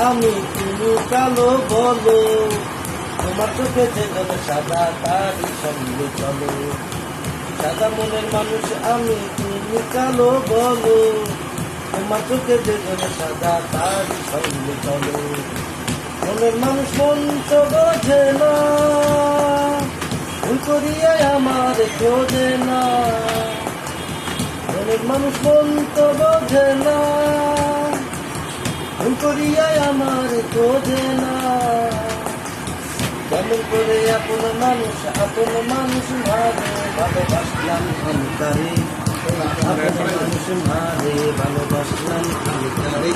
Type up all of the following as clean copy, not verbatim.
আমি, তুমি কালো বলো, তোমার চোখে যেন সাদা তারই সঙ্গে চলো। সাদা মনের মানুষ আমি, তুমি কালো বলো, তোমার চোখে যেন সাদা তারই সঙ্গে চলো। মনের মানুষ মন তো বোঝে না, ভুল করিয়া আমার খোঁজে না। মনের মানুষ মন তো বোঝে না, ভুল করিয়া আমার খোঁজে না। কেমন করে আপন মানুষ ভাবে ভালোবাসলাম আমি তারে, আপন মানুষ মারে ভালোবাসলাম আমি তারে,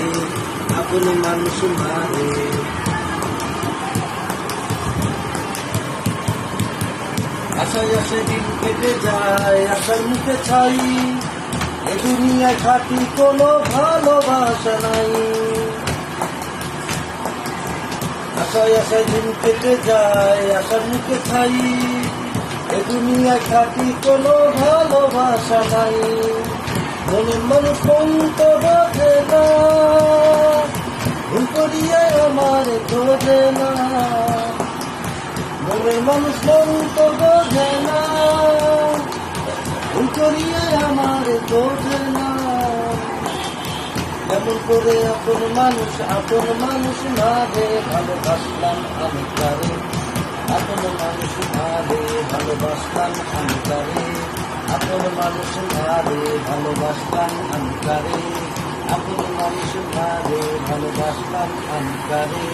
আপন মানুষ মারে। আশায় আশায় দিন কেটে যায়, আশার মুখে ছাই, এ দুনিয়ায় খাটি কোনো ভালোবাসা নাই। আশায় আশায় দিন কেটে যায়, আশার মুখে ছাই, এ দুনিয়ায় খাটি কোনো ভালোবাসা নাই। মনের মানুষ মন তো বোঝে না, ভুল করিয়া আমার খোঁজে না। মনের মানুষ মন তো বোঝে না, ভুল করিয়া আমার খোঁজে না। কেমন করে আপন মানুষ মারে ভালোবাসলাম আমি তারে, আপন মানুষ মারে ভালোবাসলাম আমি তারে, আপন মানুষ মারে ভালোবাসলাম আমি তারে, আপন মানুষ মারে ভালোবাসলাম আমি তারে।